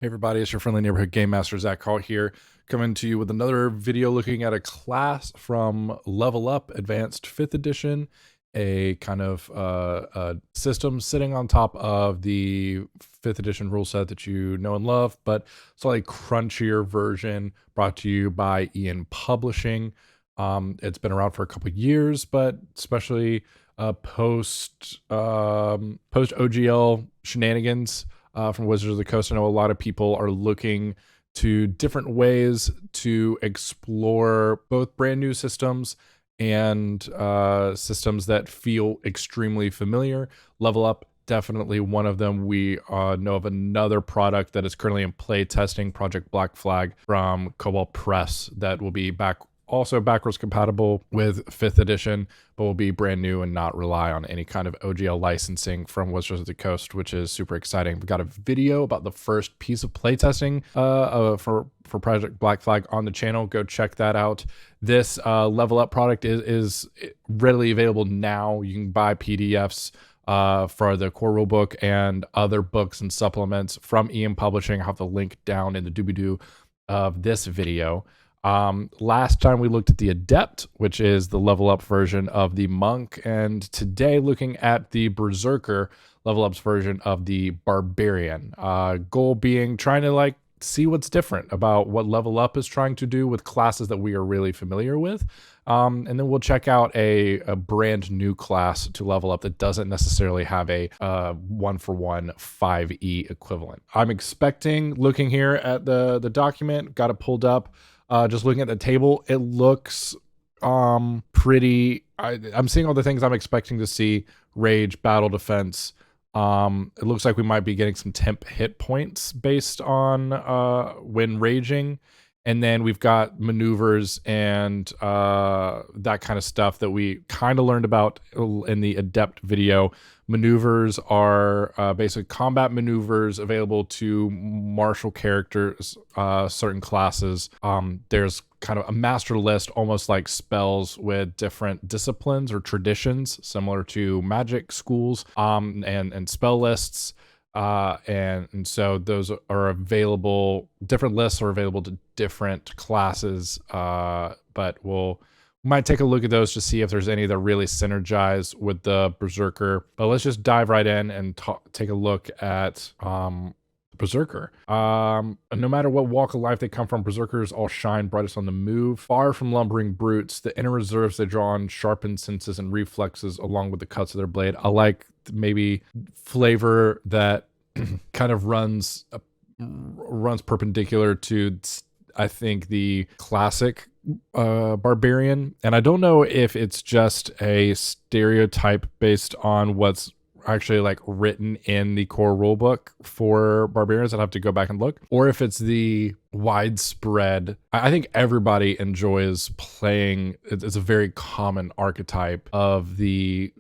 Hey everybody, it's your friendly neighborhood game master Zach Hall here, coming to you with another video looking at a class from Level Up Advanced 5th Edition, a kind of system sitting on top of the 5th Edition rule set that you know and love, but slightly crunchier version brought to you by Ian Publishing. It's been around for a couple years, but especially post OGL shenanigans from Wizards of the Coast. I know a lot of people are looking to different ways to explore both brand new systems and systems that feel extremely familiar. Level Up, definitely one of them. We know of another product that is currently in play testing, Project Black Flag from Cobalt Press, that will be also backwards compatible with 5th edition, but will be brand new and not rely on any kind of OGL licensing from Wizards of the Coast, which is super exciting. We've got a video about the first piece of playtesting for Project Black Flag on the channel. Go check that out. This Level Up product is readily available now. You can buy PDFs for the core rulebook and other books and supplements from Ian Publishing. I'll have the link down in the doobie-doo of this video. Last time we looked at the Adept, which is the level up version of the Monk, and today looking at the Berserker level ups version of the Barbarian. Goal being trying to see what's different about what level up is trying to do with classes that we are really familiar with. And then we'll check out a brand new class to level up that doesn't necessarily have a 1-for-1 5e equivalent. I'm expecting, looking here at the document, got it pulled up. Just looking at the table, it looks pretty. I'm seeing all the things I'm expecting to see: rage, battle, defense. It looks like we might be getting some temp hit points based on when raging, and then we've got maneuvers and that kind of stuff that we kind of learned about in the Adept video. Maneuvers are basically combat maneuvers available to martial characters, certain classes. There's kind of a master list, almost like spells with different disciplines or traditions, similar to magic schools, and spell lists. And so those are available, different lists are available to different classes, but we might take a look at those to see if there's any that really synergize with the Berserker. But let's just dive right in and take a look at Berserker. No matter what walk of life they come from, Berserkers all shine brightest on the move. Far from lumbering brutes, the inner reserves they draw on sharpened senses and reflexes along with the cuts of their blade. I like maybe flavor that kind of runs perpendicular to, I think, the classic Barbarian. And I don't know if it's just a stereotype based on what's actually written in the core rulebook for Barbarians. I'd have to go back and look, or if it's the widespread. I think everybody enjoys playing. It's a very common archetype of the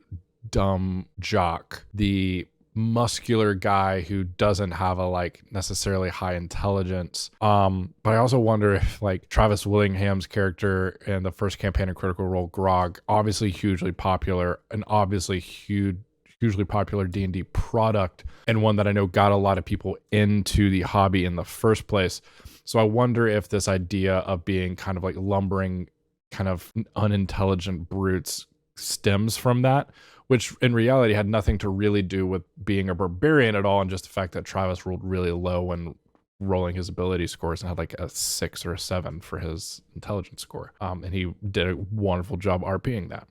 dumb jock, the muscular guy who doesn't have a necessarily high intelligence. But I also wonder if Travis Willingham's character in the first campaign of Critical Role, Grog, obviously hugely popular, and obviously hugely popular D&D product, and one that I know got a lot of people into the hobby in the first place. So I wonder if this idea of being kind of lumbering, kind of unintelligent brutes stems from that, which in reality had nothing to really do with being a barbarian at all, and just the fact that Travis rolled really low when rolling his ability scores and had a 6 or a 7 for his intelligence score. And he did a wonderful job RPing that.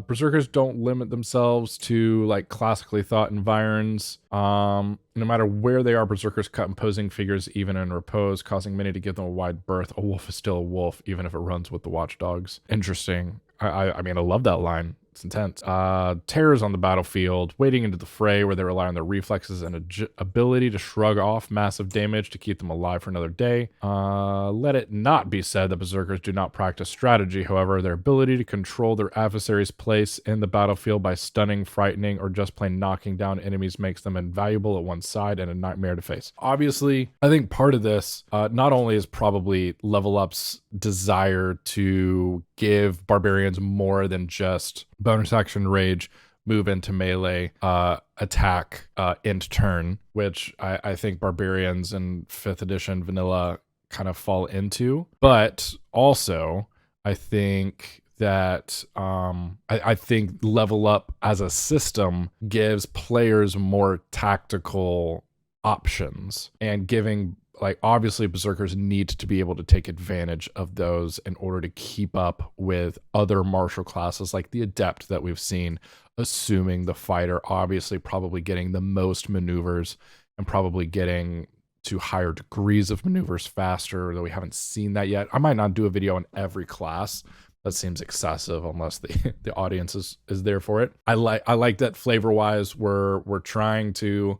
Berserkers don't limit themselves to classically thought environs. No matter where they are, Berserkers cut imposing figures even in repose, causing many to give them a wide berth. A wolf is still a wolf, even if it runs with the watchdogs. Interesting. I mean, I love that line. It's intense. Terrors on the battlefield, wading into the fray where they rely on their reflexes and ability to shrug off massive damage to keep them alive for another day. Let it not be said that Berserkers do not practice strategy. However, their ability to control their adversary's place in the battlefield by stunning, frightening, or just plain knocking down enemies makes them invaluable at one side and a nightmare to face. Obviously, I think part of this not only is probably Level Up's desire to give barbarians more than just bonus action rage, move into melee, attack, end turn, which I think Barbarians in 5th edition vanilla kind of fall into. But also, I think that I think level up as a system gives players more tactical options, and giving, like, obviously berserkers need to be able to take advantage of those in order to keep up with other martial classes like the adept that we've seen, assuming the fighter obviously probably getting the most maneuvers and probably getting to higher degrees of maneuvers faster, though we haven't seen that yet. I might not do a video on every class. That seems excessive unless the audience is there for it. I like that flavor wise we're trying to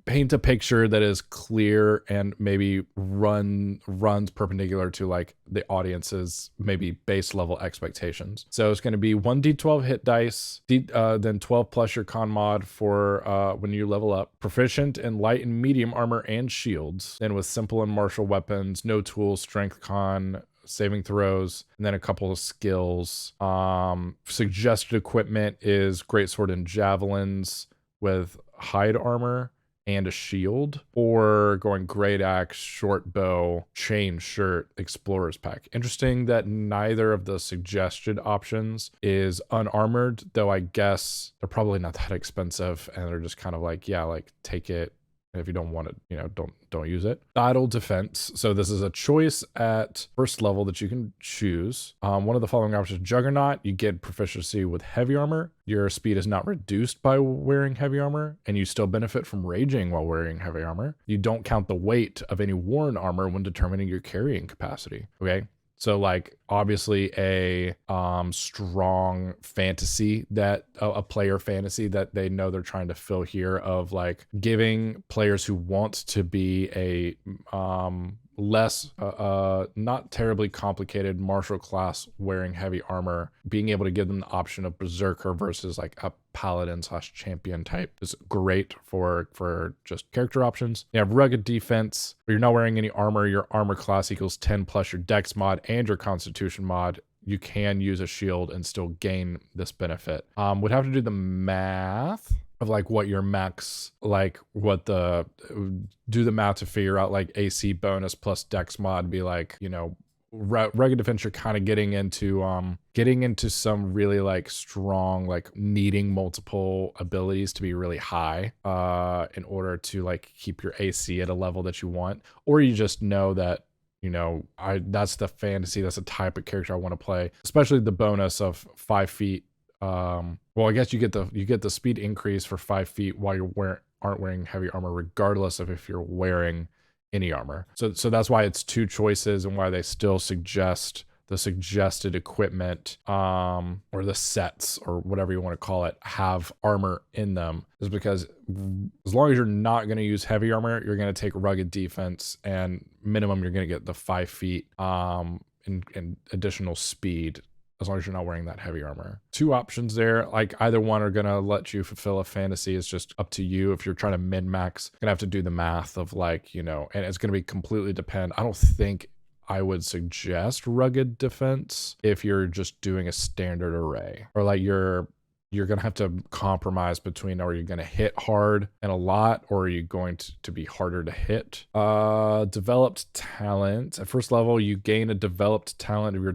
paint a picture that is clear and maybe runs perpendicular to like the audience's maybe base level expectations. So it's going to be 1d12 hit dice, then 12 plus your con mod for when you level up, proficient in light and medium armor and shields, then with simple and martial weapons, no tools, strength con, saving throws, and then a couple of skills. Suggested equipment is greatsword and javelins with hide armor and a shield, or going great axe, short bow, chain shirt, explorer's pack. Interesting that neither of the suggested options is unarmored, though I guess they're probably not that expensive and they're just kind of like, yeah, like take it. If you don't want it, you know, don't use it. Battle defense. So this is a choice at first level that you can choose. One of the following options: Juggernaut, you get proficiency with heavy armor. Your speed is not reduced by wearing heavy armor, and you still benefit from raging while wearing heavy armor. You don't count the weight of any worn armor when determining your carrying capacity. Okay. So like obviously a strong fantasy that a player fantasy that they know they're trying to fill here, of like giving players who want to be a less not terribly complicated martial class wearing heavy armor, being able to give them the option of berserker versus like a paladin / champion type is great for just character options. You have rugged defense, where you're not wearing any armor, your armor class equals 10 plus your dex mod and your constitution mod. You can use a shield and still gain this benefit. Would have to do the math of like what your max, like what do the math to figure out like AC bonus plus dex mod, be like, you know, rugged defense, you're kind of getting into some really like strong, like needing multiple abilities to be really high in order to like keep your AC at a level that you want. Or you just know that, you know, that's the fantasy, that's the type of character I want to play, especially the bonus of 5 feet. Well, I guess you get the speed increase for 5 feet while you aren't wearing heavy armor, regardless of if you're wearing any armor. So that's why it's 2 choices, and why they still suggest the suggested equipment or the sets or whatever you want to call it have armor in them, is because as long as you're not going to use heavy armor, you're going to take rugged defense, and minimum you're going to get the 5 feet in additional speed, as long as you're not wearing that heavy armor. 2 options there. Like either one are going to let you fulfill a fantasy. It's just up to you. If you're trying to min-max, you're going to have to do the math of like, you know, and it's going to be completely depend. I don't think I would suggest rugged defense if you're just doing a standard array, or like you're going to have to compromise between, are you going to hit hard and a lot, or are you going to be harder to hit? Developed talent. At first level, you gain a developed talent of your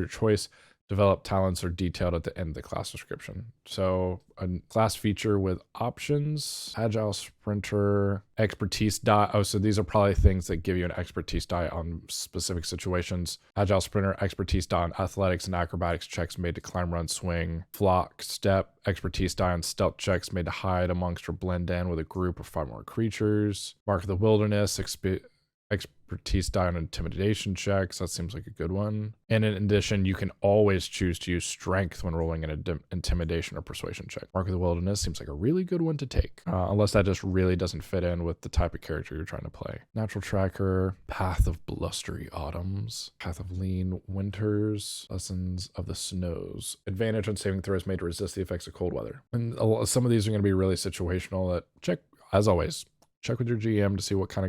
choice. Developed talents are detailed at the end of the class description. So a class feature with options: agile sprinter, expertise die. Oh, so these are probably things that give you an expertise die on specific situations. Agile sprinter, expertise die on athletics and acrobatics checks made to climb, run, swing, flock, step. Expertise die on stealth checks made to hide amongst or blend in with a group of 5 more creatures. Mark of the wilderness, expertise die on intimidation checks. That seems like a good one. And in addition, you can always choose to use strength when rolling an intimidation or persuasion check. Mark of the wilderness seems like a really good one to take, unless that just really doesn't fit in with the type of character you're trying to play. Natural tracker, path of blustery autumns, path of lean winters, lessons of the snows. Advantage on saving throws made to resist the effects of cold weather. And some of these are going to be really situational. That check, as always, check with your GM to see what kind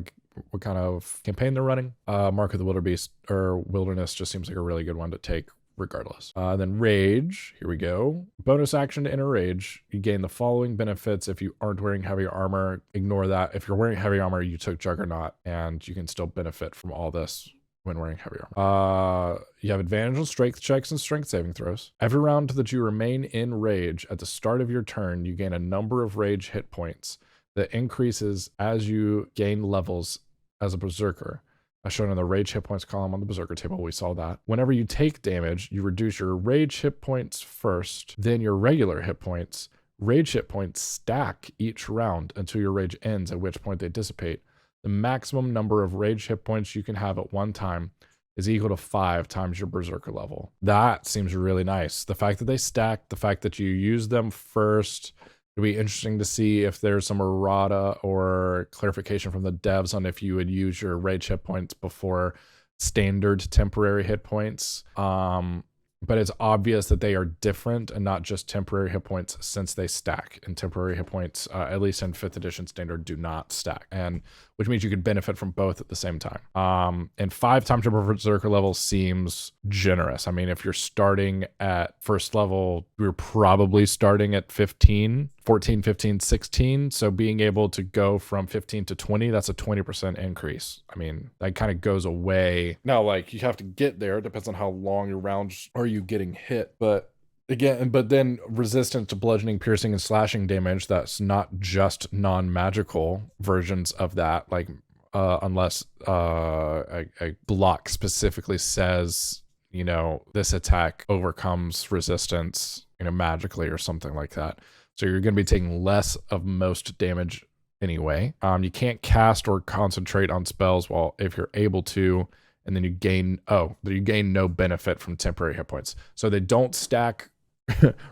of campaign they're running. Mark of the Wildebeest or Wilderness just seems like a really good one to take regardless. Then rage, here we go. Bonus action to enter rage. You gain the following benefits if you aren't wearing heavy armor. Ignore that. If you're wearing heavy armor, you took Juggernaut, and you can still benefit from all this when wearing heavy armor. You have advantage on strength checks and strength saving throws. Every round that you remain in rage, at the start of your turn, you gain a number of rage hit points that increases as you gain levels as a berserker. As shown in the rage hit points column on the berserker table, we saw that. Whenever you take damage, you reduce your rage hit points first, then your regular hit points. Rage hit points stack each round until your rage ends, at which point they dissipate. The maximum number of rage hit points you can have at one time is equal to 5 times your berserker level. That seems really nice. The fact that they stack, the fact that you use them first. It'll be interesting to see if there's some errata or clarification from the devs on if you would use your rage hit points before standard temporary hit points. But it's obvious that they are different and not just temporary hit points, since they stack. And temporary hit points, at least in 5th edition standard, do not stack, and which means you could benefit from both at the same time. And 5 times your berserker level seems generous. I mean, if you're starting at first level, you're probably starting at 15, 14, 15, 16. So being able to go from 15 to 20, that's a 20% increase. I mean, that kind of goes away. Now, like, you have to get there. It depends on how long your rounds are you getting hit. But then resistance to bludgeoning, piercing, and slashing damage, that's not just non-magical versions of that, like unless a block specifically says, you know, this attack overcomes resistance, you know, magically or something like that. So you're going to be taking less of most damage anyway. You can't cast or concentrate on spells while if you're able to, and then you gain no benefit from temporary hit points. So they don't stack.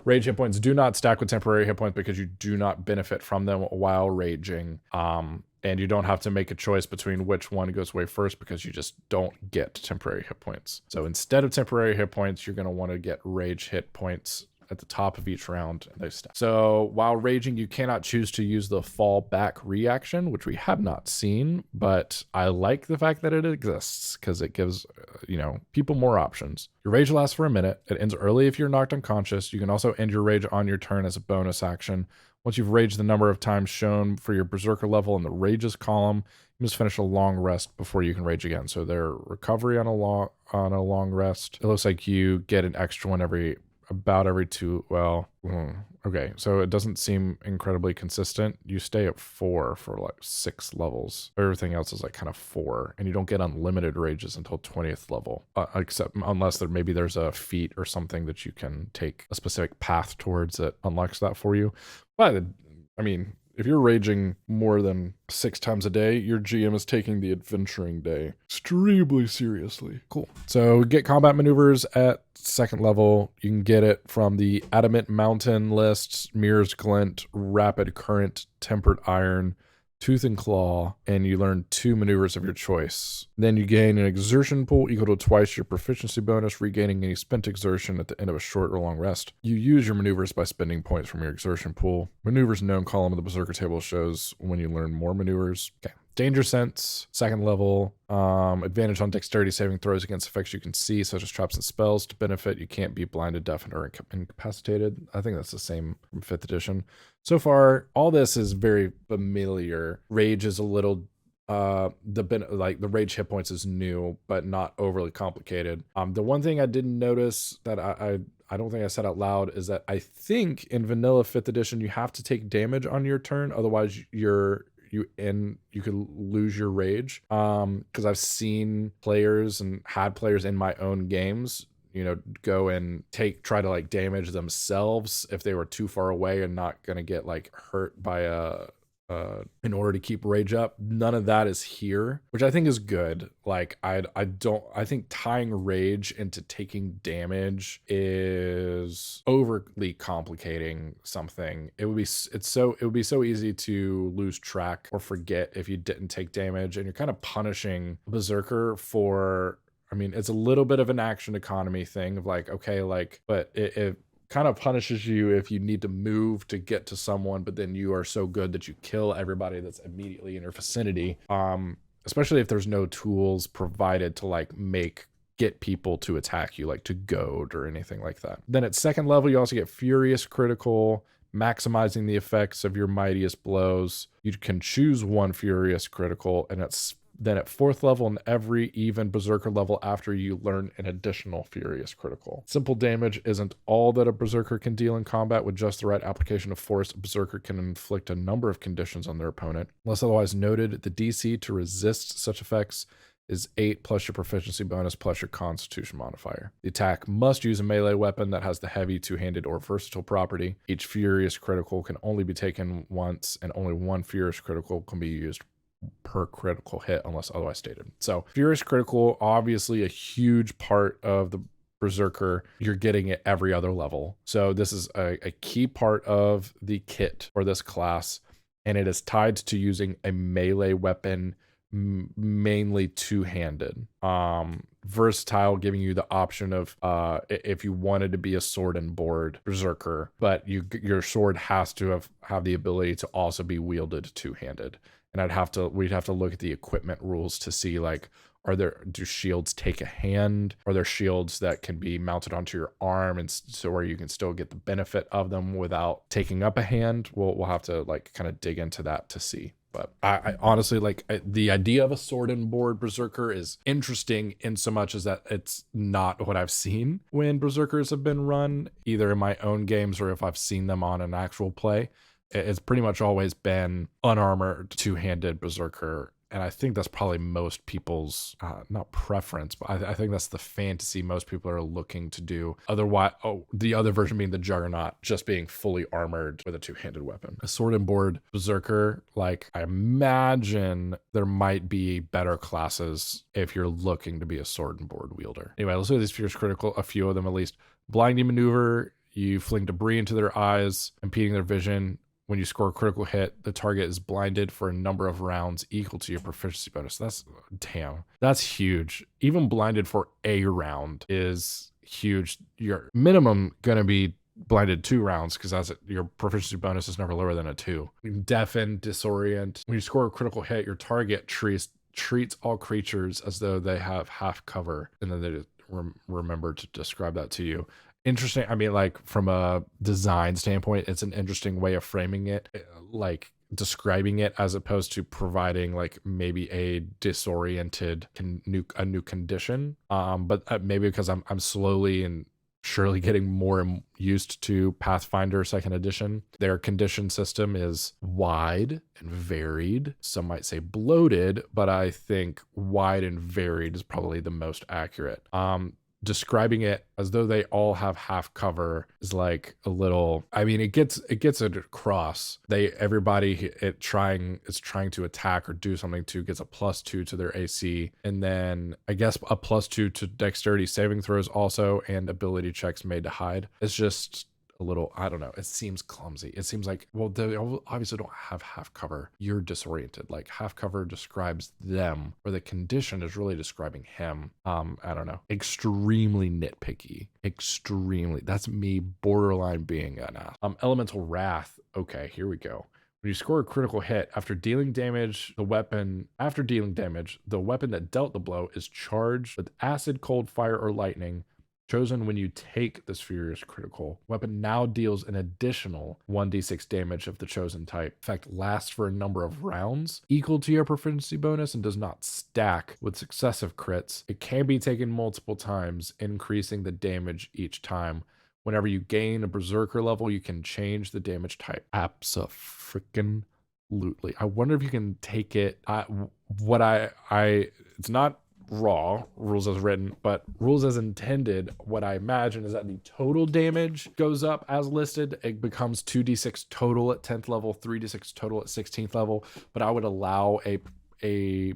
Rage hit points do not stack with temporary hit points because you do not benefit from them while raging. And you don't have to make a choice between which one goes away first because you just don't get temporary hit points. So instead of temporary hit points, you're going to want to get rage hit points at the top of each round, and they stack. So while raging, you cannot choose to use the fall back reaction, which we have not seen, but I like the fact that it exists because it gives people more options. Your rage lasts for a minute. It ends early if you're knocked unconscious. You can also end your rage on your turn as a bonus action. Once you've raged the number of times shown for your berserker level in the rages column, you must finish a long rest before you can rage again. So their recovery on a long rest, it looks like you get an extra one every 2. Okay, so it doesn't seem incredibly consistent. You stay at 4 for like 6 levels. Everything else is like kind of 4, and you don't get unlimited rages until 20th level, except unless there's a feat or something that you can take a specific path towards that unlocks that for you. But I mean, if you're raging more than 6 times a day, your GM is taking the adventuring day extremely seriously. Cool. So get combat maneuvers at 2nd level. You can get it from the Adamant Mountain lists, Mirror's Glint, Rapid Current, Tempered Iron, Tooth and Claw, and you learn 2 maneuvers of your choice. Then you gain an exertion pool equal to twice your proficiency bonus, regaining any spent exertion at the end of a short or long rest. You use your maneuvers by spending points from your exertion pool. Maneuvers known column of the Berserker table shows when you learn more maneuvers. Okay. Danger Sense, 2nd level, advantage on dexterity saving throws against effects you can see, such as traps and spells. To benefit, you can't be blinded, deafened, or incapacitated. I think that's the same from 5th edition. So far, all this is very familiar. Rage is a little, the rage hit points is new, but not overly complicated. The one thing I didn't notice that I don't think I said out loud is that I think in vanilla 5th edition, you have to take damage on your turn. Otherwise, you could lose your rage. Because I've seen players and had players in my own games, go and try to like damage themselves if they were too far away and not gonna get like hurt by in order to keep rage up. None of that is here, which I think is good. Like I think tying rage into taking damage is overly complicating something. It would be so easy to lose track or forget if you didn't take damage, and you're kind of punishing Berserker for, I mean, it's a little bit of an action economy thing of like, okay, like, but it kind of punishes you if you need to move to get to someone, but then you are so good that you kill everybody that's immediately in your vicinity. Especially if there's no tools provided to like make get people to attack you, like to goad or anything like that. Then at second level, you also get Furious Critical, maximizing the effects of your mightiest blows. You can choose one Furious Critical, and then at fourth level and every even Berserker level after, you learn an additional Furious Critical. Simple damage isn't all that a Berserker can deal in combat. With just the right application of force, a Berserker can inflict a number of conditions on their opponent. Unless otherwise noted, the DC to resist such effects is 8 plus your proficiency bonus plus your constitution modifier. The attack must use a melee weapon that has the heavy, two-handed, or versatile property. Each Furious Critical can only be taken once, and only one Furious Critical can be used per critical hit unless otherwise stated. So Furious Critical, obviously a huge part of the Berserker. You're getting it every other level. So this is a key part of the kit for this class, and it is tied to using a melee weapon, mainly two-handed. Versatile, giving you the option of if you wanted to be a sword and board Berserker, but your sword has to have the ability to also be wielded two-handed. And we'd have to look at the equipment rules to see, like, do shields take a hand? Are there shields that can be mounted onto your arm, and so where you can still get the benefit of them without taking up a hand? We'll have to like kind of dig into that to see. But I honestly the idea of a sword and board Berserker is interesting in so much as that it's not what I've seen when Berserkers have been run, either in my own games or if I've seen them on an actual play. It's pretty much always been unarmored, two-handed Berserker. And I think that's probably most people's, not preference, but I think that's the fantasy most people are looking to do. Otherwise, the other version being the Juggernaut, just being fully armored with a two-handed weapon. A sword and board Berserker, like, I imagine there might be better classes if you're looking to be a sword and board wielder. Anyway, let's look at these Fierce Critical, a few of them at least. Blinding Maneuver, you fling debris into their eyes, impeding their vision. When you score a critical hit, the target is blinded for a number of rounds equal to your proficiency bonus. That's huge. Even blinded for a round is huge. Your minimum going to be blinded 2 rounds because your proficiency bonus is never lower than a 2. Deafen, disorient. When you score a critical hit, your target treats all creatures as though they have half cover, and then they just remember to describe that to you. Interesting. I mean, like, from a design standpoint, it's an interesting way of framing it, like describing it, as opposed to providing like maybe a disoriented a new condition. But maybe because I'm slowly and surely getting more used to Pathfinder 2nd edition. Their condition system is wide and varied. Some might say bloated, but I think wide and varied is probably the most accurate. Describing it as though they all have half cover is like a little, I mean, it gets it across. Everybody is trying to attack or do something to gets a +2 to their AC, and then I guess a +2 to dexterity saving throws also, and ability checks made to hide. It's just a little, I don't know, it seems clumsy. It seems like, well, they obviously don't have half cover. You're disoriented. Like, half cover describes them, or the condition is really describing him. I don't know. Extremely nitpicky. Extremely. That's me borderline being an ass. Elemental Wrath. Okay, here we go. When you score a critical hit, after dealing damage, the weapon that dealt the blow is charged with acid, cold, fire, or lightning, chosen when you take this Furious Critical. Weapon now deals an additional 1d6 damage of the chosen type. Effect lasts for a number of rounds, equal to your proficiency bonus, and does not stack with successive crits. It can be taken multiple times, increasing the damage each time. Whenever you gain a Berserker level, you can change the damage type. Abso-freaking-lutely. I wonder if you can take it. It's not raw rules as written, but rules as intended, what I imagine is that the total damage goes up as listed. It becomes 2d6 total at 10th level, 3d6 total at 16th level, but I would allow a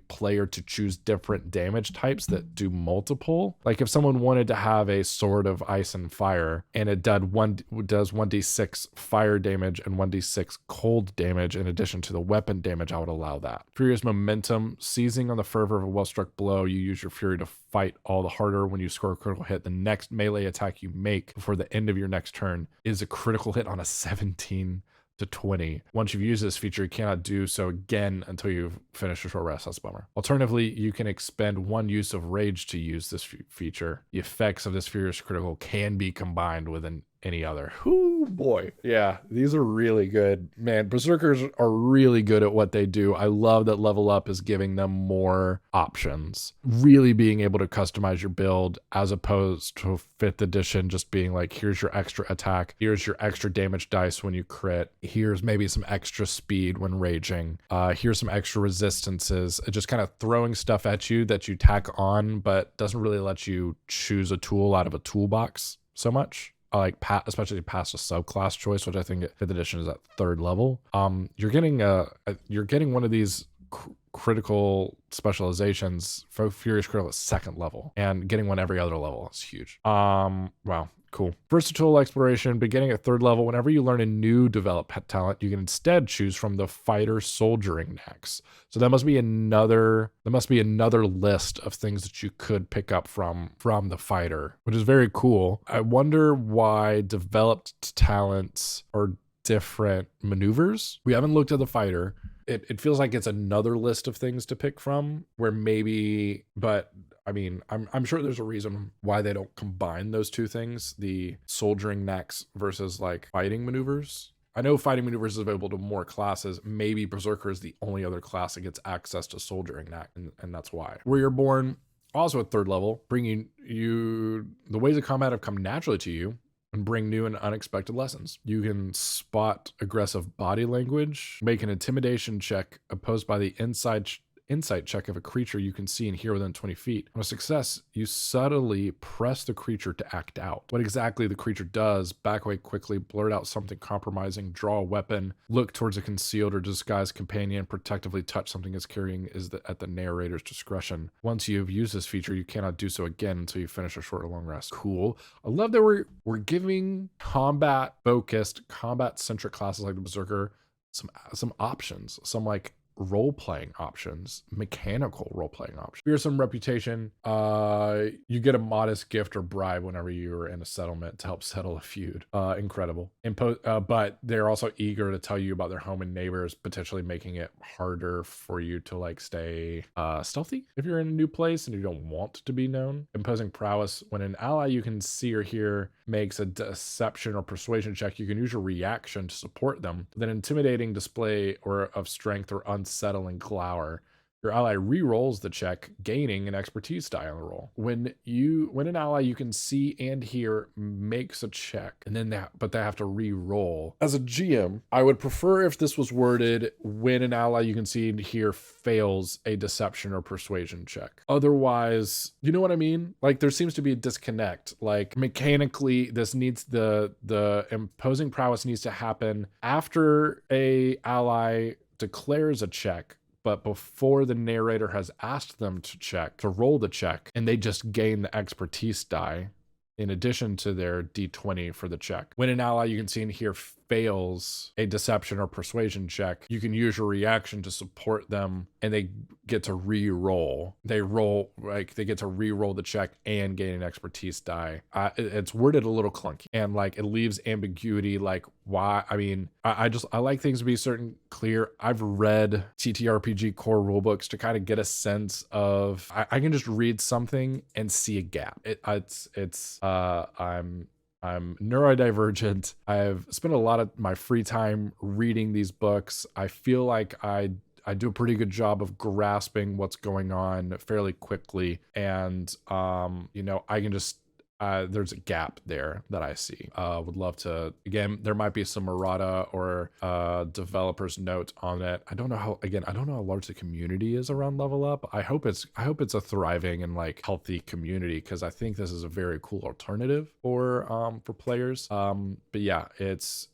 player to choose different damage types that do multiple. Like, if someone wanted to have a Sword of Ice and Fire, and it does 1d6 fire damage and 1d6 cold damage in addition to the weapon damage, I would allow that. Furious Momentum. Seizing on the fervor of a well-struck blow, you use your fury to fight all the harder. When you score a critical hit, the next melee attack you make before the end of your next turn is a critical hit on a 17 to 20. Once you've used this feature, you cannot do so again until you've finished a short rest. That's a bummer. Alternatively, you can expend one use of rage to use this feature. The effects of this furious critical can be combined with any other. Whoo boy. Yeah, these are really good. Man, Berserkers are really good at what they do. I love that Level Up is giving them more options. Really being able to customize your build as opposed to 5th edition just being like, here's your extra attack, here's your extra damage dice when you crit, here's maybe some extra speed when raging, here's some extra resistances. Just kind of throwing stuff at you that you tack on, but doesn't really let you choose a tool out of a toolbox so much. Like especially past a subclass choice, which I think 5th edition is at 3rd level. You're getting one of these critical specializations for Furious Critical at 2nd level, and getting one every other level is huge. Wow. Cool. Versatile exploration, beginning at 3rd level. Whenever you learn a new developed pet talent, you can instead choose from the fighter soldiering next. So that must be another list of things that you could pick up from the fighter, which is very cool. I wonder why developed talents are different maneuvers. We haven't looked at the fighter. It feels like it's another list of things to pick from where maybe, but I mean, I'm sure there's a reason why they don't combine those two things, the soldiering necks versus like fighting maneuvers. I know fighting maneuvers is available to more classes. Maybe Berserker is the only other class that gets access to soldiering neck, and that's why. Warrior Born, also at 3rd level, bringing you the ways of combat have come naturally to you and bring new and unexpected lessons. You can spot aggressive body language, make an intimidation check opposed by the insight check of a creature you can see and hear within 20 feet. On a success, you subtly press the creature to act out. What exactly the creature does, back away quickly, blurt out something compromising, draw a weapon, look towards a concealed or disguised companion, protectively touch something it's carrying at the narrator's discretion. Once you have used this feature, you cannot do so again until you finish a short or long rest. Cool. I love that we're giving combat-focused, combat-centric classes like the Berserker some options, some like role-playing options, mechanical role-playing options. Here's some reputation. You get a modest gift or bribe whenever you're in a settlement to help settle a feud. Incredible. But they're also eager to tell you about their home and neighbors, potentially making it harder for you to like stay stealthy if you're in a new place and you don't want to be known. Imposing prowess. When an ally you can see or hear makes a deception or persuasion check, you can use your reaction to support them. Then intimidating display of strength or unsettling glower. Your ally re-rolls the check, gaining an expertise die on the roll. When an ally you can see and hear makes a check, and then they have to re-roll. As a GM, I would prefer if this was worded when an ally you can see and hear fails a deception or persuasion check. Otherwise, you know what I mean? Like there seems to be a disconnect. Like mechanically, this needs the imposing prowess needs to happen after a ally declares a check, but before the narrator has asked them to roll the check, and they just gain the expertise die in addition to their d20 for the check. When an ally you can see and hear fails a deception or persuasion check, you can use your reaction to support them, and they get to re-roll. They get to re-roll the check and gain an expertise die. It's worded a little clunky, and like it leaves ambiguity. Like why? I mean, I like things to be certain, clear. I've read TTRPG core rulebooks to kind of get a sense of. I can just read something and see a gap. I'm neurodivergent. I've spent a lot of my free time reading these books. I feel like I do a pretty good job of grasping what's going on fairly quickly. And, I can just, there's a gap there that I see. Would love to, again, there might be some errata or developer's note on it. I don't know how large the community is around Level Up. I hope it's a thriving and like healthy community, because I think this is a very cool alternative for players. But yeah, it's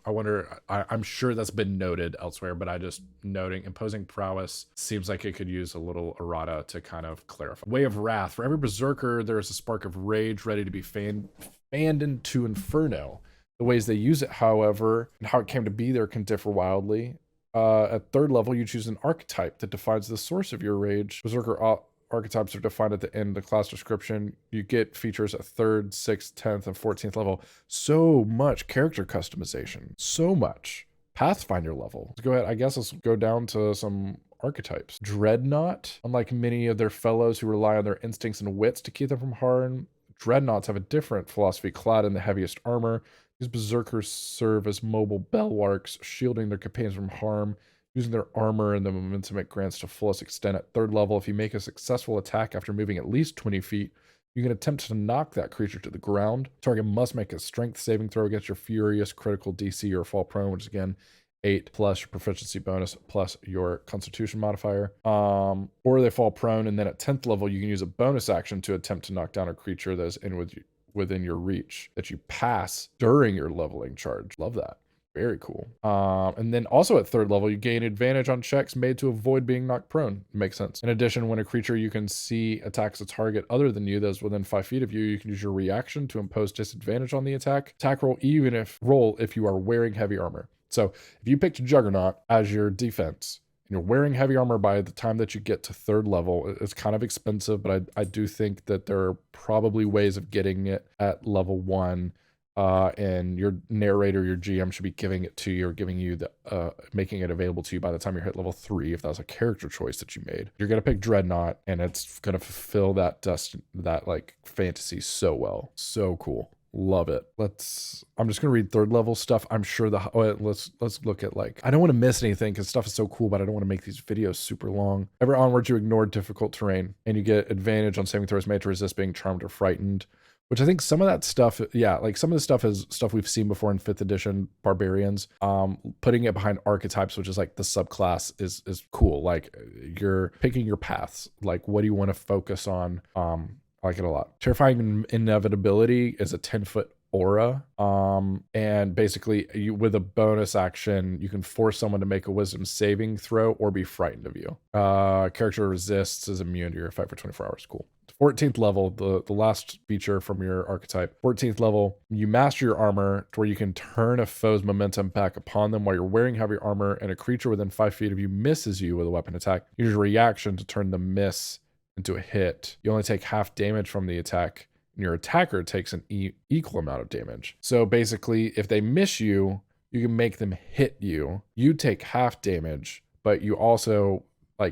I wonder, I'm sure that's been noted elsewhere, but I just noting imposing prowess seems like it could use a little errata to kind of clarify. Way of Wrath. For every Berserker, there is a spark of rage ready to be fanned into Inferno. The ways they use it, however, and how it came to be there can differ wildly. At 3rd level, you choose an archetype that defines the source of your rage. Berserker archetypes are defined at the end of the class description. You get features at 3rd, 6th, 10th, and 14th level. So much character customization. So much. Pathfinder level. Let's go ahead. I guess let's go down to some archetypes. Dreadnought. Unlike many of their fellows who rely on their instincts and wits to keep them from harm, Dreadnoughts have a different philosophy. Clad in the heaviest armor, these berserkers serve as mobile bulwarks, shielding their companions from harm, using their armor and the momentum it grants to fullest extent. At 3rd level, if you make a successful attack after moving at least 20 feet, you can attempt to knock that creature to the ground. Target must make a strength saving throw against your furious critical DC or fall prone, which is again 8 plus your proficiency bonus plus your constitution modifier. Or they fall prone, and then at 10th level, you can use a bonus action to attempt to knock down a creature that is within your reach that you pass during your leveling charge. Love that. Very cool. And then also at 3rd level, you gain advantage on checks made to avoid being knocked prone. Makes sense. In addition, when a creature you can see attacks a target other than you that is within 5 feet of you, you can use your reaction to impose disadvantage on the attack. Attack roll if you are wearing heavy armor. So if you picked Juggernaut as your defense, and you're wearing heavy armor by the time that you get to 3rd level, it's kind of expensive, but I do think that there are probably ways of getting it at level 1. And your narrator, your GM should be giving it to you or giving you making it available to you by the time you hit level 3, if that was a character choice that you made. You're going to pick Dreadnought, and it's going to fulfill that like fantasy so well. So cool. Love it. I'm just going to read 3rd level stuff. I'm sure let's look at I don't want to miss anything because stuff is so cool, but I don't want to make these videos super long. Ever onwards, you ignore difficult terrain and you get advantage on saving throws made to resist being charmed or frightened. Which I think some of that stuff, some of the stuff is stuff we've seen before in 5th edition Barbarians. Putting it behind archetypes, which is like the subclass, is cool. Like you're picking your paths. Like what do you want to focus on? I like it a lot. Terrifying Inevitability is a 10-foot aura. And basically with a bonus action, you can force someone to make a wisdom saving throw or be frightened of you. Character resists is immune to your effect for 24 hours. Cool. 14th level, the last feature from your archetype. 14th level, you master your armor to where you can turn a foe's momentum back upon them while you're wearing heavy armor, and a creature within 5 feet of you misses you with a weapon attack. Use your reaction to turn the miss into a hit. You only take half damage from the attack, and your attacker takes an equal amount of damage. So basically, if they miss you, you can make them hit you. You take half damage, but you also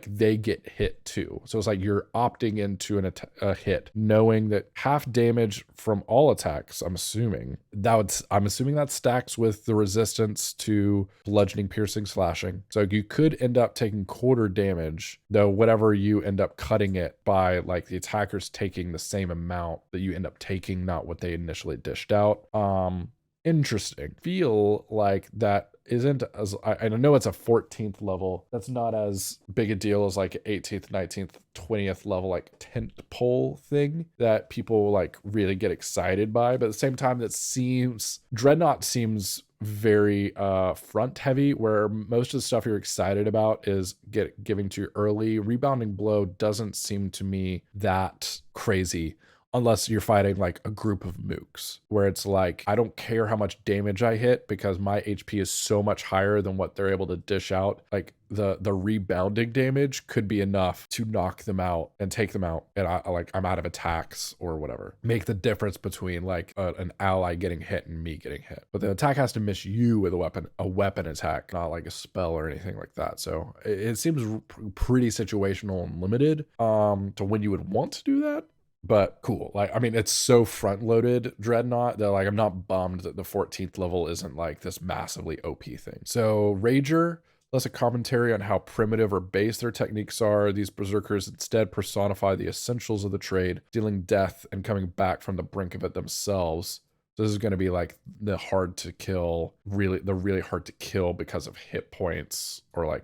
they get hit too. So it's like you're opting into a hit, knowing that half damage from all attacks, I'm assuming that stacks with the resistance to bludgeoning, piercing, slashing. So you could end up taking quarter damage, though whatever you end up cutting it by, the attacker's taking the same amount that you end up taking, not what they initially dished out. Interesting. Feel like that isn't as I know it's a 14th level. That's not as big a deal as 18th, 19th, 20th level tent pole thing that people really get excited by. But at the same time, Dreadnought seems very front heavy, where most of the stuff you're excited about is giving to you early. Rebounding Blow doesn't seem to me that crazy. Unless you're fighting a group of mooks, where it's I don't care how much damage I hit because my HP is so much higher than what they're able to dish out. The rebounding damage could be enough to knock them out and take them out, and I'm out of attacks or whatever. Make the difference between an ally getting hit and me getting hit. But the attack has to miss you with a weapon attack, not a spell or anything like that. So it seems pretty situational and limited to when you would want to do that. But cool. It's so front loaded Dreadnought that I'm not bummed that the 14th level isn't this massively OP thing. So Rager, less a commentary on how primitive or base their techniques are. These berserkers instead personify the essentials of the trade, dealing death and coming back from the brink of it themselves. This is going to be the really hard to kill because of hit points, or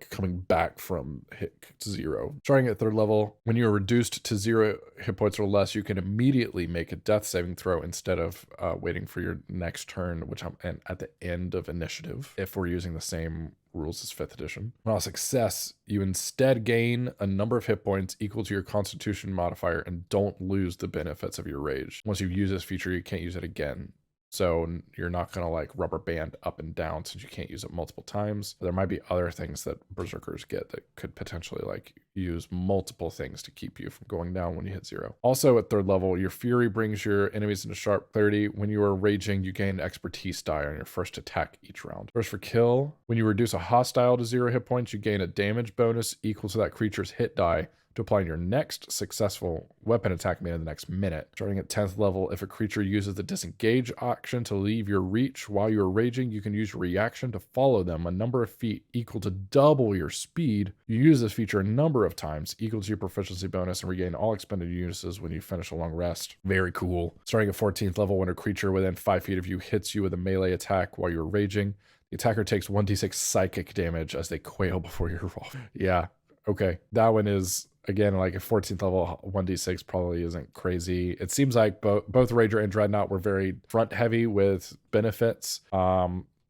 coming back from hit 0. Starting at 3rd level, when you are reduced to 0 hit points or less, you can immediately make a death saving throw instead of waiting for your next turn, and at the end of initiative, if we're using the same rules as 5th edition. On success, you instead gain a number of hit points equal to your constitution modifier and don't lose the benefits of your rage. Once you use this feature, you can't use it again. So you're not going to like rubber band up and down since you can't use it multiple times. There might be other things that berserkers get that could potentially like use multiple things to keep you from going down when you hit 0. Also at 3rd level, your fury brings your enemies into sharp clarity. When you are raging, you gain expertise die on your first attack each round. First for kill, when you reduce a hostile to 0 hit points, you gain a damage bonus equal to that creature's hit die to apply your next successful weapon attack made in the next minute. Starting at 10th level, if a creature uses the disengage action to leave your reach while you are raging, you can use your reaction to follow them a number of feet equal to double your speed. You use this feature a number of times equal to your proficiency bonus and regain all expended uses when you finish a long rest. Very cool. Starting at 14th level, when a creature within 5 feet of you hits you with a melee attack while you're raging, the attacker takes 1d6 psychic damage as they quail before your roll. Yeah, okay. That one is, again, like a 14th level 1d6 probably isn't crazy. It seems like both Rager and Dreadnought were very front heavy with benefits,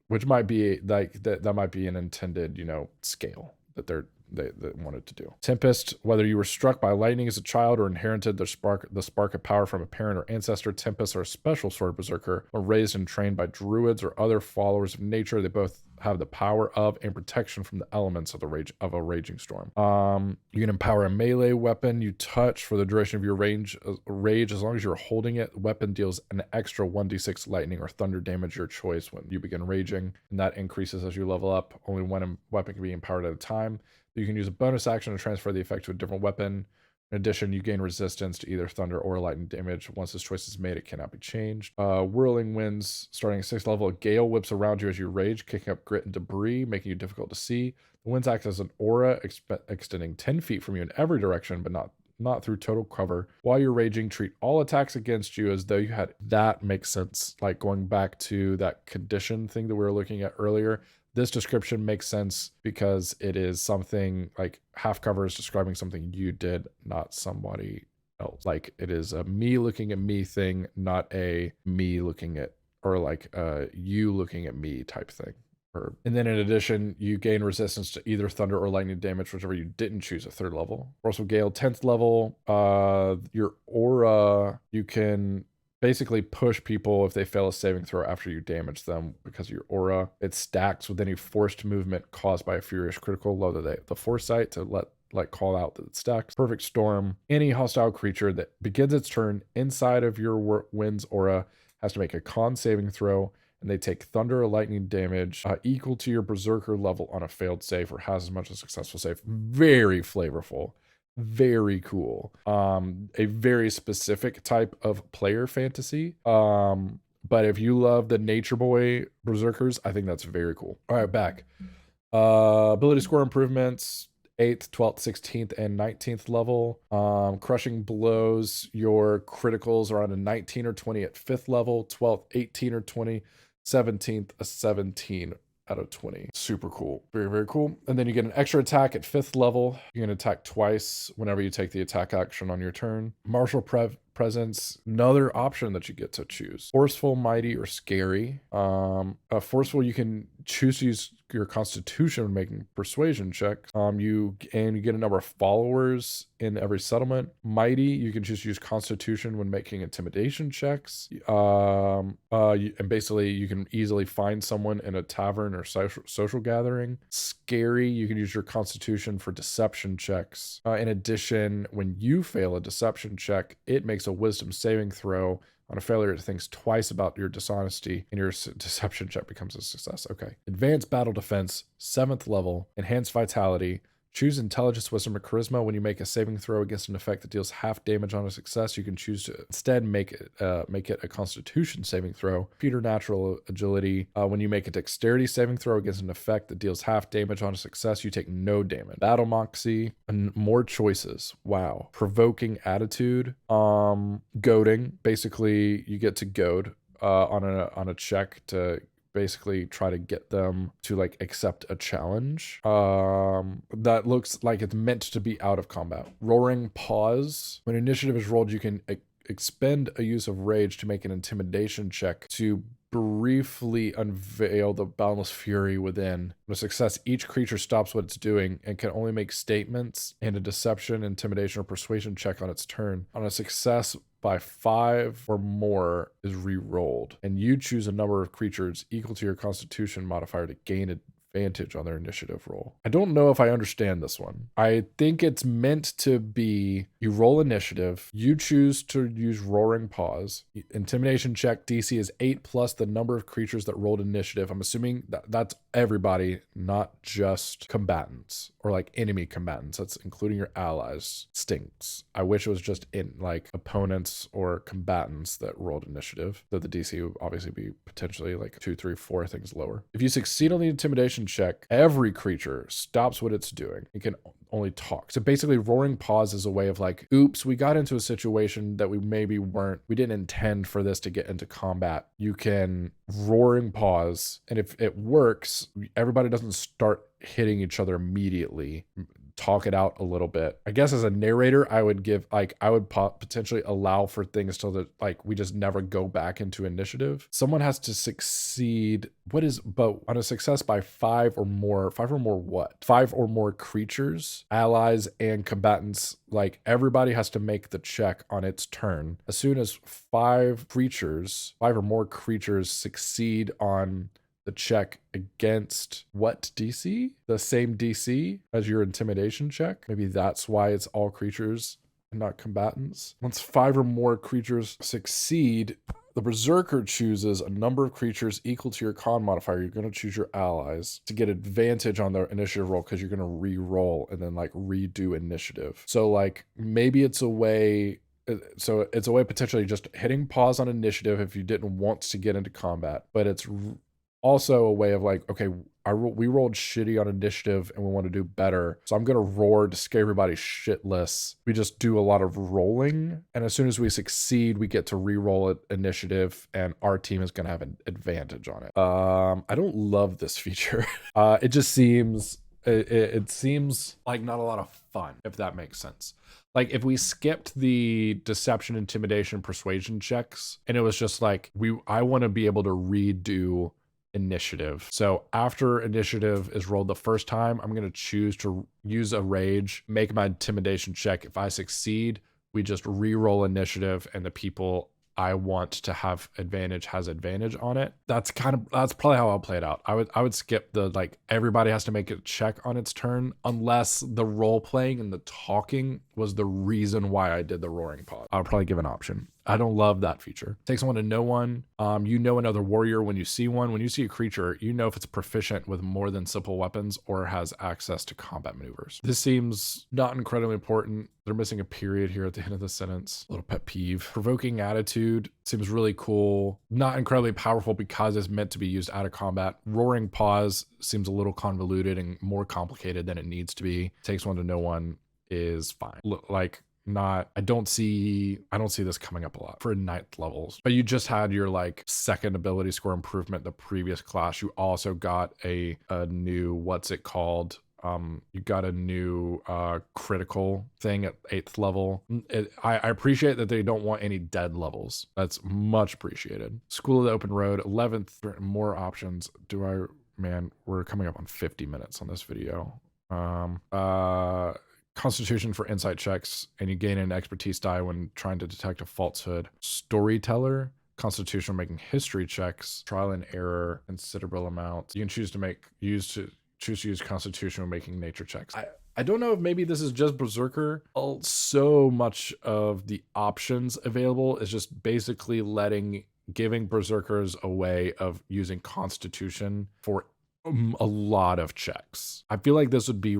which might be like that might be an intended, you know, scale that they wanted to do. Tempest, whether you were struck by lightning as a child or inherited the spark of power from a parent or ancestor, Tempests are a special sort of berserker, or raised and trained by druids or other followers of nature. They both have the power of and protection from the elements of a raging storm. You can empower a melee weapon you touch for the duration of your rage as long as you're holding it. The weapon deals an extra 1d6 lightning or thunder damage, your choice, when you begin raging, and that increases as you level up. Only one weapon can be empowered at a time. You can use a bonus action to transfer the effect to a different weapon. In addition, you gain resistance to either thunder or lightning damage. Once this choice is made, it cannot be changed. Whirling winds, starting at 6th level, a gale whips around you as you rage, kicking up grit and debris, making you difficult to see. The winds act as an aura, extending 10 feet from you in every direction, but not through total cover. While you're raging, treat all attacks against you as though you had. That makes sense. Like going back to that condition thing that we were looking at earlier. This description makes sense because it is something like half cover is describing something you did, not somebody else. Like it is a me looking at me thing, not a me looking at, or like you looking at me type thing. And then in addition, you gain resistance to either thunder or lightning damage, whichever you didn't choose at 3rd level. Also Gale, 10th level, your aura, you can basically push people if they fail a saving throw after you damage them because of your aura. It stacks with any forced movement caused by a furious critical, load the foresight to call out that it stacks. Perfect Storm, any hostile creature that begins its turn inside of your wind's aura has to make a con saving throw, and they take thunder or lightning damage equal to your berserker level on a failed save or has as much as a successful save. Very flavorful. Very cool. A very specific type of player fantasy. But if you love the Nature Boy Berserkers, I think that's very cool. All right, back. Ability score improvements, 8th, 12th, 16th, and 19th level. Crushing blows, your criticals are on a 19 or 20 at 5th level, 12th, 18 or 20, 17th, a 17 out of 20. Super cool. Very, very cool. And then you get an extra attack at 5th level. You can attack twice whenever you take the attack action on your turn. Martial presence, another option that you get to choose. Forceful, mighty, or scary. Forceful, you can choose to use your constitution when making persuasion checks. You get a number of followers in every settlement. Mighty, you can choose to use constitution when making intimidation checks. And basically you can easily find someone in a tavern or social gathering. Scary, you can use your constitution for deception checks. In addition, when you fail a deception check, it makes a wisdom saving throw. On a failure, it thinks twice about your dishonesty, and your deception check becomes a success. Okay. Advanced battle defense, 7th level, enhanced vitality. Choose intelligence, wisdom, or charisma. When you make a saving throw against an effect that deals half damage on a success, you can choose to instead make it a constitution saving throw. Preternatural agility. When you make a dexterity saving throw against an effect that deals half damage on a success, you take no damage. Battle moxie, and more choices. Wow. Provoking attitude. Goading. Basically, you get to goad on a check to basically try to get them to like accept a challenge that looks like it's meant to be out of combat. Roaring pause. When initiative is rolled, you can expend a use of rage to make an intimidation check to briefly unveil the boundless fury within. With success, each creature stops what it's doing and can only make statements and a deception, intimidation, or persuasion check on its turn. On a success by 5 or more is re-rolled, and you choose a number of creatures equal to your Constitution modifier to gain advantage on their initiative roll. I don't know if I understand this one. I think it's meant to be you roll initiative, you choose to use Roaring Paws. Intimidation check DC is 8 plus the number of creatures that rolled initiative. I'm assuming that's everybody, not just combatants or like enemy combatants. That's including your allies. Stinks. I wish it was just in like opponents or combatants that rolled initiative. So the DC would obviously be potentially like 2, 3, 4 things lower. If you succeed on the intimidation check, every creature stops what it's doing. It can only talk. So basically Roaring Paws is a way of like, oops, we got into a situation that we didn't intend for this to get into combat. You can Roaring Paws, and if it works, everybody doesn't start hitting each other immediately. Talk it out a little bit. I guess as a narrator, I would potentially allow for things till that like we just never go back into initiative. Someone has to succeed. But on a success by 5 or more what? 5 or more creatures, allies, and combatants. Like everybody has to make the check on its turn. As soon as 5 or more creatures succeed on the check against what DC? The same DC as your intimidation check. Maybe that's why it's all creatures and not combatants. Once 5 or more creatures succeed, the Berserker chooses a number of creatures equal to your con modifier. You're going to choose your allies to get advantage on their initiative roll because you're going to re-roll and then like redo initiative. So like maybe it's a way potentially just hitting pause on initiative if you didn't want to get into combat, but it's also a way of like, okay, we rolled shitty on initiative and we want to do better. So I'm going to roar to scare everybody shitless. We just do a lot of rolling. And as soon as we succeed, we get to re-roll initiative and our team is going to have an advantage on it. I don't love this feature. It just seems, it seems like not a lot of fun, if that makes sense. Like if we skipped the deception, intimidation, persuasion checks, and it was just like, I want to be able to redo initiative. So after initiative is rolled the first time, I'm going to choose to use a rage, make my intimidation check. If I succeed, we just re-roll initiative and the people I want to have advantage has advantage on it. That's probably how I'll play it out. I would skip the like everybody has to make a check on its turn unless the role playing and the talking was the reason why I did the Roaring Paw. I'll probably give an option. I don't love that feature. Takes one to know one. You know another warrior when you see one. When you see a creature, you know if it's proficient with more than simple weapons or has access to combat maneuvers. This seems not incredibly important. They're missing a period here at the end of the sentence. A little pet peeve. Provoking attitude seems really cool. Not incredibly powerful because it's meant to be used out of combat. Roaring Paws seems a little convoluted and more complicated than it needs to be. Takes one to know one is fine. I don't see this coming up a lot for 9th levels, but you just had your like second ability score improvement the previous class. You also got a new, what's it called? You got a new critical thing at 8th level. I appreciate that they don't want any dead levels. That's much appreciated. School of the Open Road, 11th, more options. Man, we're coming up on 50 minutes on this video. Constitution for insight checks, and you gain an expertise die when trying to detect a falsehood. Storyteller, Constitution making history checks, trial and error, considerable amount. You can choose to use Constitution when making nature checks. I don't know if maybe this is just Berserker. So much of the options available is just basically giving Berserkers a way of using Constitution for a lot of checks. I feel like this would be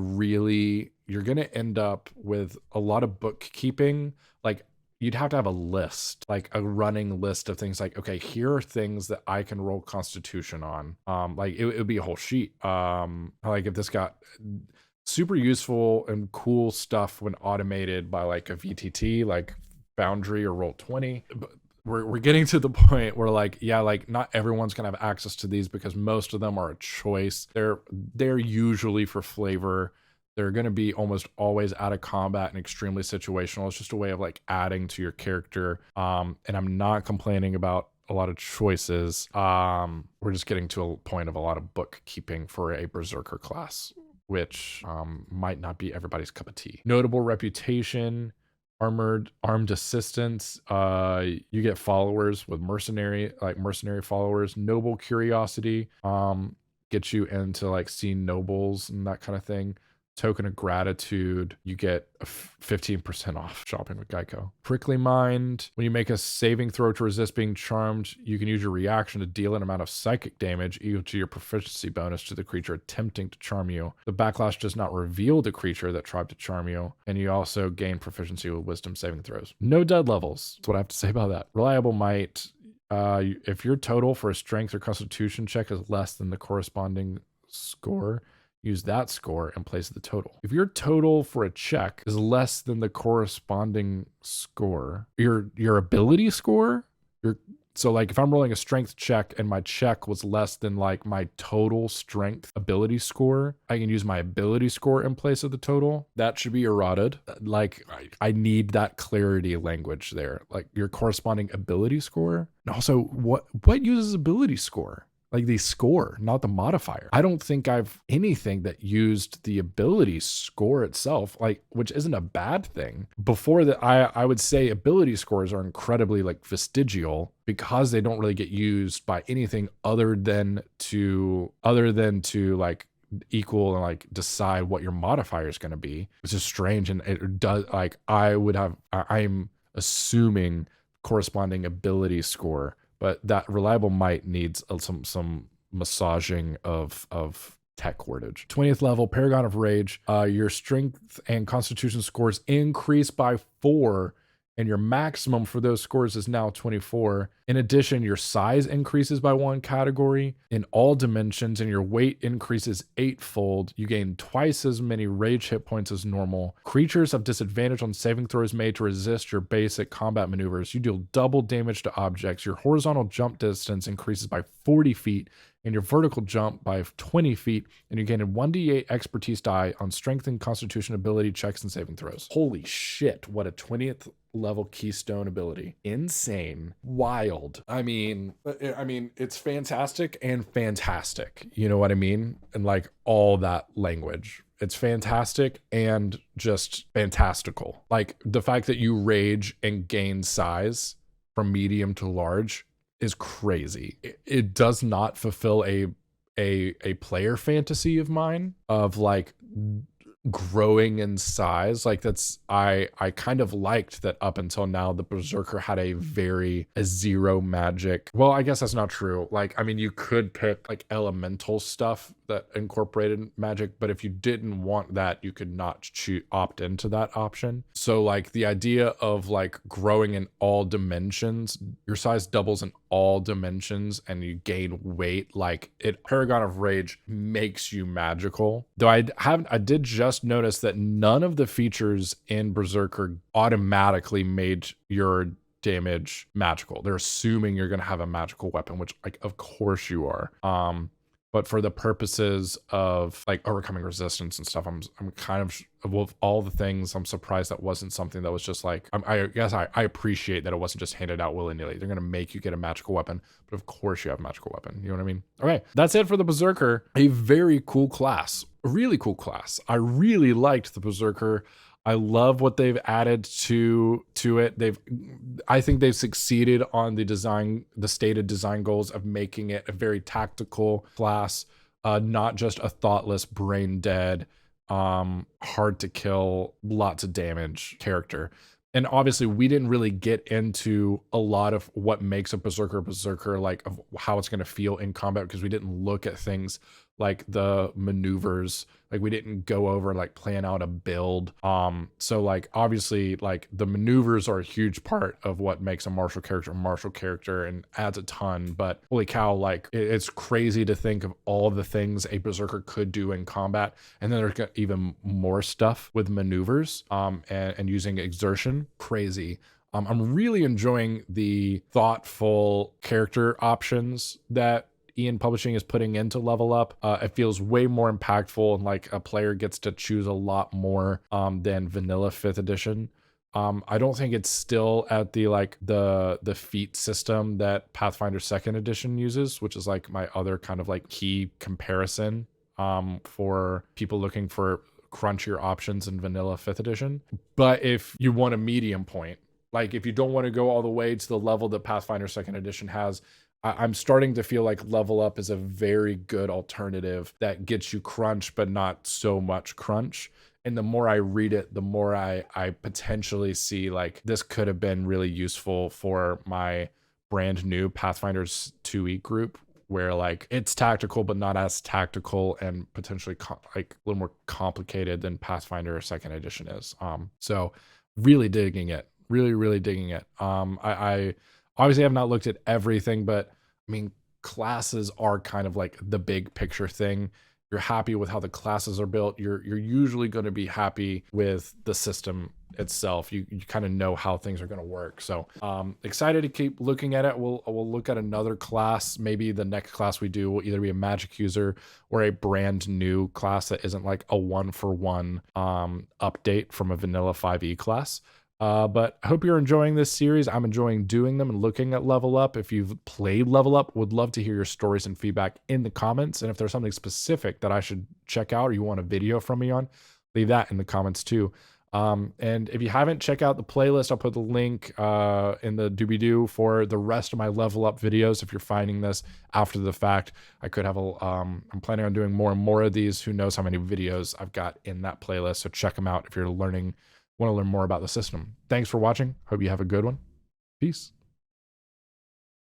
you're going to end up with a lot of bookkeeping. Like you'd have to have a list, like a running list of things like, okay, here are things that I can roll Constitution on. Like it would be a whole sheet. Like if this got super useful and cool stuff when automated by like a VTT, like Foundry or Roll20. But we're getting to the point where like, yeah, like not everyone's gonna have access to these because most of them are a choice. They're usually for flavor. They're going to be almost always out of combat and extremely situational. It's just a way of like adding to your character. And I'm not complaining about a lot of choices. We're just getting to a point of a lot of bookkeeping for a Berserker class, which might not be everybody's cup of tea. Notable reputation, armed assistants. You get followers with mercenary followers. Noble curiosity, get you into like seeing nobles and that kind of thing. Token of gratitude, you get a 15% off shopping with Geico. Prickly mind, when you make a saving throw to resist being charmed, you can use your reaction to deal an amount of psychic damage equal to your proficiency bonus to the creature attempting to charm you. The backlash does not reveal the creature that tried to charm you, and you also gain proficiency with wisdom saving throws. No dead levels. That's what I have to say about that. Reliable might, if your total for a strength or constitution check is less than the corresponding score, use that score in place of the total. If your total for a check is less than the corresponding score, your ability score, so like if I'm rolling a strength check and my check was less than like my total strength ability score, I can use my ability score in place of the total. That should be errated. Like I need that clarity language there. Like your corresponding ability score. And also what uses ability score? Like the score, not the modifier. I don't think I've anything that used the ability score itself, like, which isn't a bad thing. Before that, I would say ability scores are incredibly like vestigial because they don't really get used by anything other than to like equal and like decide what your modifier is going to be, which is strange. And it does, like, I'm assuming corresponding ability score. But that reliable might needs some massaging of tech wordage. 20th level, Paragon of Rage. Your strength and constitution scores increase by 4, and your maximum for those scores is now 24. In addition, your size increases by 1 category in all dimensions, and your weight increases 8-fold. You gain twice as many rage hit points as normal. Creatures have disadvantage on saving throws made to resist your basic combat maneuvers. You deal double damage to objects. Your horizontal jump distance increases by 40 feet, and your vertical jump by 20 feet, and you gain a 1d8 expertise die on strength and constitution ability checks and saving throws. Holy shit, what a 20th level keystone ability. Insane. Wild. I mean, it's fantastic and fantastic. You know what I mean? And like all that language. It's fantastic and just fantastical. Like the fact that you rage and gain size from medium to large is crazy. It does not fulfill a player fantasy of mine of like growing in size. Like that's I kind of liked that up until now the Berserker had a 0 magic. Well, I guess that's not true. Like, I mean, you could pick like elemental stuff that incorporated magic, but if you didn't want that, you could not opt into that option. So like the idea of like growing in all dimensions, your size doubles in all dimensions and you gain weight, like Paragon of Rage makes you magical. Though I did just notice that none of the features in Berserker automatically made your damage magical. They're assuming you're going to have a magical weapon, which like of course you are. But for the purposes of like overcoming resistance and stuff, I'm kind of, with all the things, I'm surprised that wasn't something that was just like, I guess I appreciate that it wasn't just handed out willy-nilly. They're going to make you get a magical weapon, but of course you have a magical weapon. You know what I mean? Okay, that's it for the Berserker. A very cool class, a really cool class. I really liked the Berserker. I love what they've added to it. I think they've succeeded on the stated design goals of making it a very tactical class, not just a thoughtless, brain dead, hard to kill, lots of damage character. And obviously we didn't really get into a lot of what makes a berserker, like of how it's going to feel in combat, because we didn't look at things like the maneuvers. Like we didn't go over like plan out a build. So like obviously like the maneuvers are a huge part of what makes a martial character and adds a ton. But holy cow, like it's crazy to think of all the things a berserker could do in combat. And then there's even more stuff with maneuvers and using exertion. Crazy. I'm really enjoying the thoughtful character options that Ian Publishing is putting into Level Up. It feels way more impactful, and like a player gets to choose a lot more than vanilla 5th edition. I don't think it's still at the like the feat system that Pathfinder Second Edition uses, which is like my other kind of like key comparison for people looking for crunchier options in vanilla 5th edition. But if you want a medium point, like if you don't want to go all the way to the level that Pathfinder Second Edition has, I'm starting to feel like Level Up is a very good alternative that gets you crunch, but not so much crunch. And the more I read it, the more I potentially see like this could have been really useful for my brand new Pathfinders 2e group, where like it's tactical but not as tactical and potentially like a little more complicated than Pathfinder Second Edition is. So really digging it, really digging it. I obviously have not looked at everything, but I mean classes are kind of like the big picture thing. You're happy with how the classes are built, you're usually going to be happy with the system itself. You kind of know how things are going to work. So excited to keep looking at it. We'll look at another class. Maybe the next class we do will either be a magic user or a brand new class that isn't like a 1-for-1 update from a vanilla 5e class. But I hope you're enjoying this series. I'm enjoying doing them and looking at Level Up. If you've played Level Up, would love to hear your stories and feedback in the comments. And if there's something specific that I should check out or you want a video from me on, leave that in the comments too. And if you haven't, check out the playlist. I'll put the link in the doobie-doo for the rest of my Level Up videos. If you're finding this after the fact, I could have I'm planning on doing more and more of these. Who knows how many videos I've got in that playlist. So check them out if you're want to learn more about the system. Thanks for watching. Hope you have a good one. Peace.